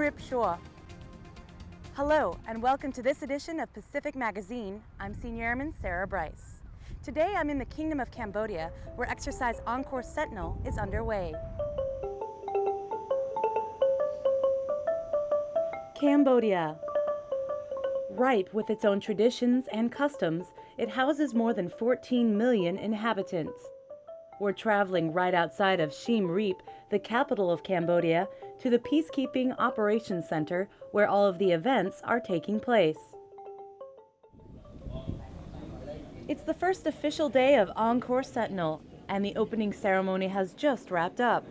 Rip Shaw. Hello, and welcome to this edition of Pacific Magazine. I'm Senior Airman Sarah Bryce. Today I'm in the Kingdom of Cambodia, where exercise Encore Sentinel is underway. Cambodia. Ripe with its own traditions and customs, it houses more than 14 million inhabitants. We're traveling right outside of Siem Reap, the capital of Cambodia, to the Peacekeeping Operations Center, where all of the events are taking place. It's the first official day of Encore Sentinel, and the opening ceremony has just wrapped up.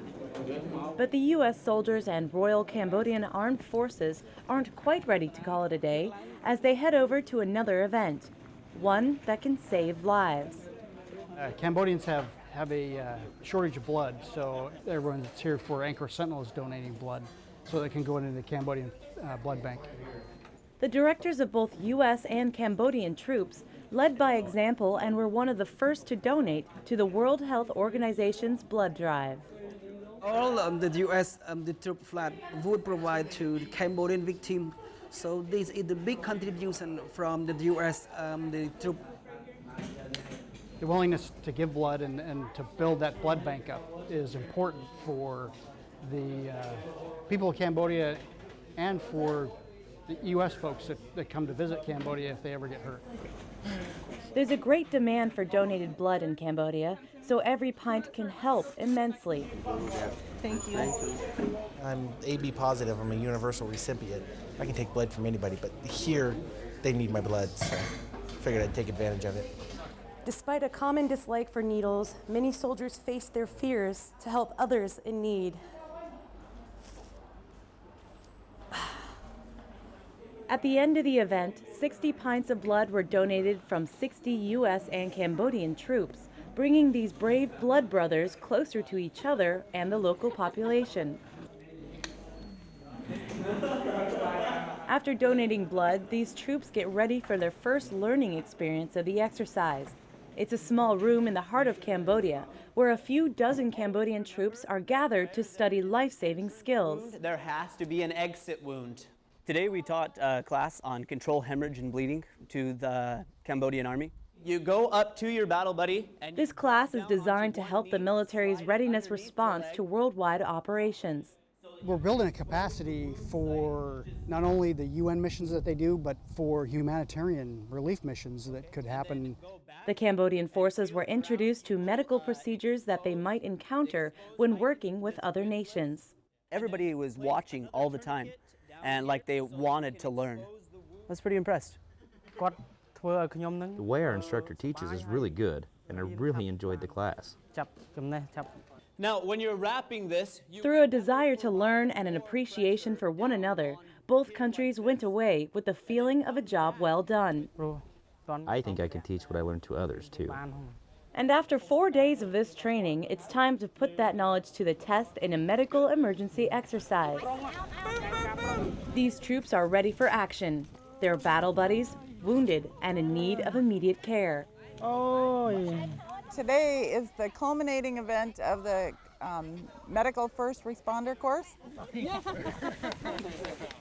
But the U.S. soldiers and Royal Cambodian Armed Forces aren't quite ready to call it a day as they head over to another event, one that can save lives. Cambodians have a shortage of blood, so everyone that's here for Encore Sentinel is donating blood so they can go into the Cambodian blood bank. The directors of both U.S. and Cambodian troops led by example and were one of the first to donate to the World Health Organization's blood drive. All the U.S. The troop flag would provide to the Cambodian victims. So this is the big contribution from the U.S. The troop. The willingness to give blood and to build that blood bank up is important for the people of Cambodia and for the U.S. folks that come to visit Cambodia if they ever get hurt. There's a great demand for donated blood in Cambodia, so every pint can help immensely. Thank you. Thank you. I'm AB positive. I'm a universal recipient. I can take blood from anybody, but here they need my blood, so I figured I'd take advantage of it. Despite a common dislike for needles, many soldiers face their fears to help others in need. At the end of the event, 60 pints of blood were donated from 60 U.S. and Cambodian troops, bringing these brave blood brothers closer to each other and the local population. After donating blood, these troops get ready for their first learning experience of the exercise. It's a small room in the heart of Cambodia, where a few dozen Cambodian troops are gathered to study life-saving skills. There has to be an exit wound. Today we taught a class on control hemorrhage and bleeding to the Cambodian Army. You go up to your battle buddy. And this class is designed to help the military's readiness response to worldwide operations. We're building a capacity for not only the UN missions that they do, but for humanitarian relief missions that could happen. The Cambodian forces were introduced to medical procedures that they might encounter when working with other nations. Everybody was watching all the time, and like they wanted to learn. I was pretty impressed. The way our instructor teaches is really good, and I really enjoyed the class. Now, when you're wrapping this... Through a desire to learn and an appreciation for one another, both countries went away with the feeling of a job well done. I think I can teach what I learned to others, too. And after 4 days of this training, it's time to put that knowledge to the test in a medical emergency exercise. These troops are ready for action. They're battle buddies, wounded, and in need of immediate care. Today is the culminating event of the medical first responder course.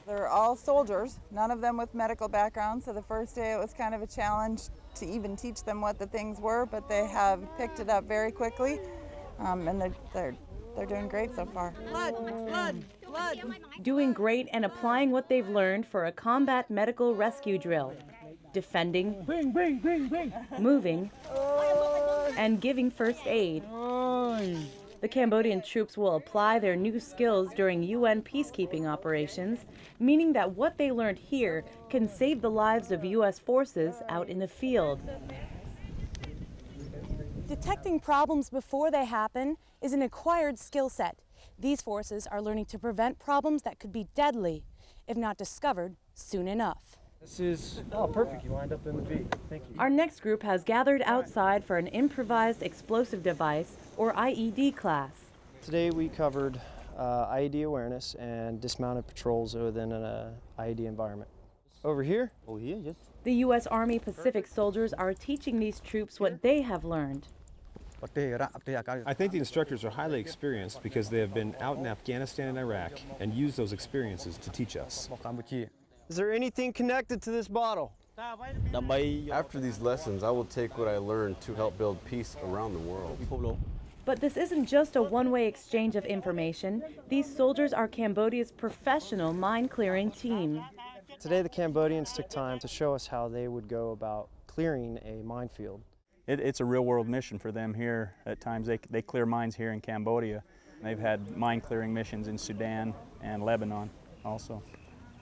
They're all soldiers, none of them with medical background, so the first day it was kind of a challenge to even teach them what the things were, but they have picked it up very quickly, and they're doing great so far. Blood. Doing great and applying what they've learned for a combat medical rescue drill. Defending, moving, and giving first aid. The Cambodian troops will apply their new skills during UN peacekeeping operations, meaning that what they learned here can save the lives of U.S. forces out in the field. Detecting problems before they happen is an acquired skill set. These forces are learning to prevent problems that could be deadly if not discovered soon enough. This is, perfect, you lined up in the V. Thank you. Our next group has gathered outside for an improvised explosive device, or IED class. Today we covered IED awareness and dismounted patrols within an IED environment. Over here? The U.S. Army Pacific soldiers are teaching these troops what they have learned. I think the instructors are highly experienced because they have been out in Afghanistan and Iraq and used those experiences to teach us. Is there anything connected to this bottle? After these lessons, I will take what I learned to help build peace around the world. But this isn't just a one-way exchange of information. These soldiers are Cambodia's professional mine-clearing team. Today the Cambodians took time to show us how they would go about clearing a minefield. It's a real-world mission for them here. At times they clear mines here in Cambodia. They've had mine-clearing missions in Sudan and Lebanon also.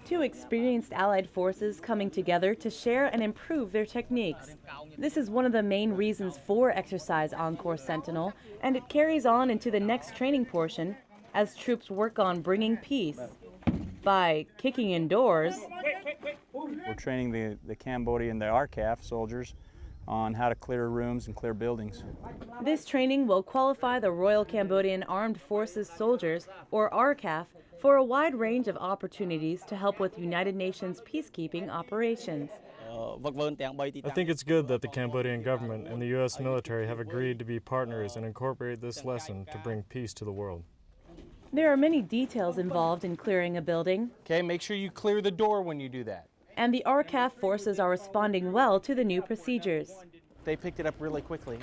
Two experienced Allied forces coming together to share and improve their techniques. This is one of the main reasons for Exercise Encore Sentinel, and it carries on into the next training portion as troops work on bringing peace by kicking in doors. We're training the Cambodian, the RCAF soldiers on how to clear rooms and clear buildings. This training will qualify the Royal Cambodian Armed Forces soldiers, or RCAF, for a wide range of opportunities to help with United Nations peacekeeping operations. I think it's good that the Cambodian government and the U.S. military have agreed to be partners and incorporate this lesson to bring peace to the world. There are many details involved in clearing a building. Okay, make sure you clear the door when you do that. And the RCAF forces are responding well to the new procedures. They picked it up really quickly.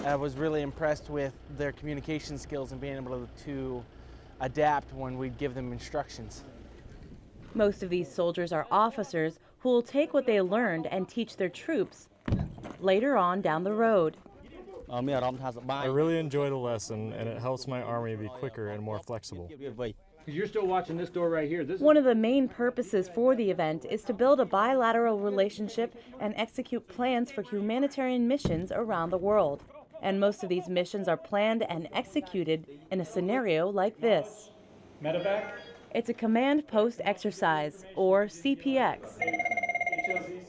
I was really impressed with their communication skills and being able to adapt when we give them instructions. Most of these soldiers are officers who will take what they learned and teach their troops later on down the road. I really enjoy the lesson, and it helps my army be quicker and more flexible. You're still watching this door right here. One of the main purposes for the event is to build a bilateral relationship and execute plans for humanitarian missions around the world. And most of these missions are planned and executed in a scenario like this. Medevac? It's a command post exercise, or CPX.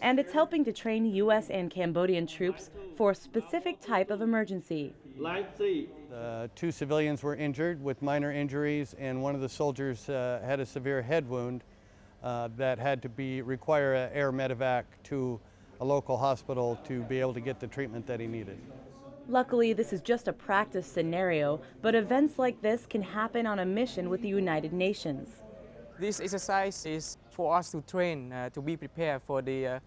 And it's helping to train U.S. and Cambodian troops for a specific type of emergency. Two civilians were injured with minor injuries, and one of the soldiers had a severe head wound that had to require an air medevac to a local hospital to be able to get the treatment that he needed. Luckily, this is just a practice scenario, but events like this can happen on a mission with the United Nations. This exercise is for us to train, to be prepared for the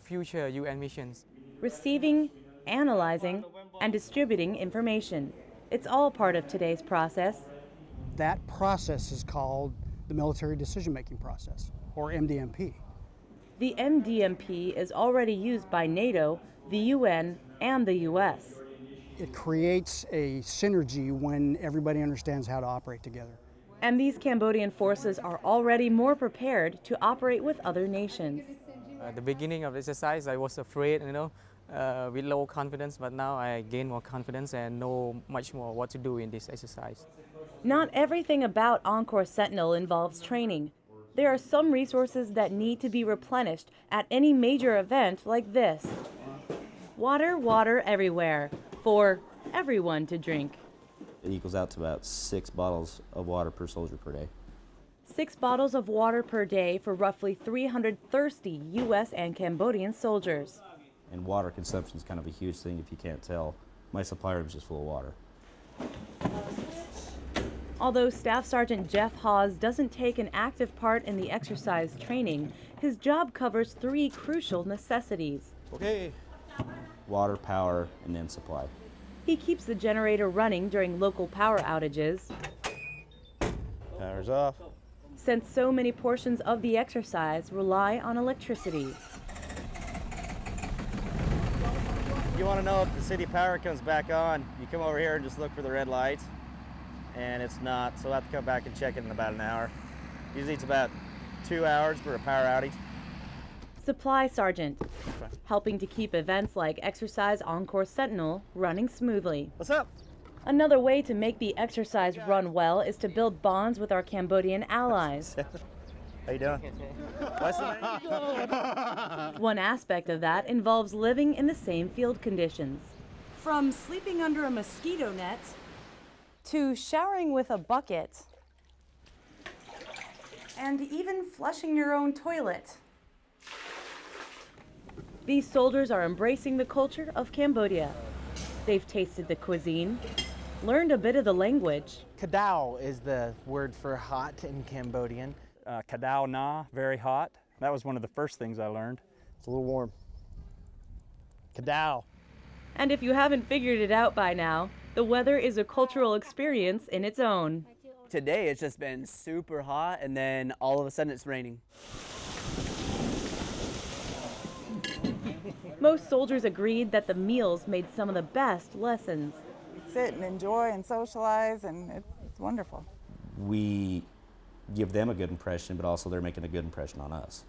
future UN missions. Receiving, analyzing, and distributing information. It's all part of today's process. That process is called the Military Decision-Making Process, or MDMP. The MDMP is already used by NATO, the UN, and the U.S. It creates a synergy when everybody understands how to operate together. And these Cambodian forces are already more prepared to operate with other nations. At the beginning of the exercise, I was afraid, with low confidence, but now I gain more confidence and know much more what to do in this exercise. Not everything about Encore Sentinel involves training. There are some resources that need to be replenished at any major event like this. Water, water everywhere, for everyone to drink. It equals out to about 6 bottles of water per soldier per day. 6 bottles of water per day for roughly 300 thirsty U.S. and Cambodian soldiers. And water consumption is kind of a huge thing if you can't tell. My supply room is just full of water. Although Staff Sergeant Jeff Hawes doesn't take an active part in the exercise training, his job covers 3 crucial necessities. Okay. Water, power, and then supply. He keeps the generator running during local power outages. Power's off. Since so many portions of the exercise rely on electricity. You want to know if the city power comes back on, you come over here and just look for the red light, and it's not, so we'll have to come back and check it in about an hour. Usually it's about 2 hours for a power outage. Supply Sergeant, helping to keep events like Exercise Encore Sentinel running smoothly. What's up? Another way to make the exercise run well is to build bonds with our Cambodian allies. How you doing? What's the name? One aspect of that involves living in the same field conditions. From sleeping under a mosquito net to showering with a bucket and even flushing your own toilet. These soldiers are embracing the culture of Cambodia. They've tasted the cuisine, learned a bit of the language. Kadao is the word for hot in Cambodian. Kadao na, very hot. That was one of the first things I learned. It's a little warm. Kadao. And if you haven't figured it out by now, the weather is a cultural experience in its own. Today it's just been super hot and then all of a sudden it's raining. Most soldiers agreed that the meals made some of the best lessons. Sit and enjoy and socialize, and it's wonderful. We give them a good impression, but also they're making a good impression on us.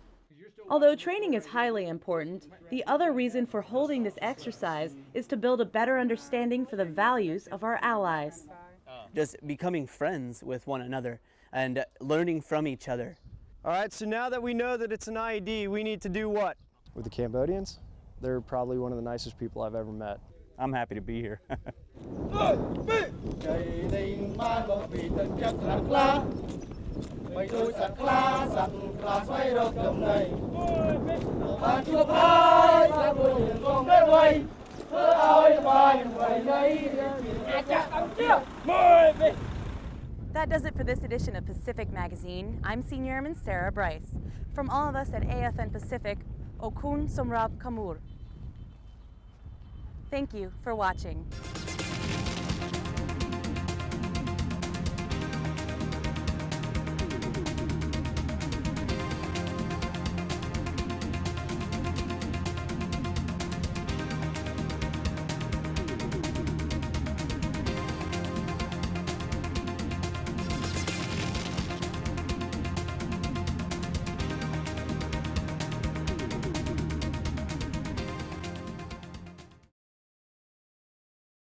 Although training is highly important, the other reason for holding this exercise is to build a better understanding for the values of our allies. Just becoming friends with one another and learning from each other. All right, so now that we know that it's an IED, we need to do what? With the Cambodians, they're probably one of the nicest people I've ever met. I'm happy to be here. That does it for this edition of Pacific Magazine. I'm Senior Airman Sarah Bryce. From all of us at AFN Pacific, Okun Somrab Kamur. Thank you for watching.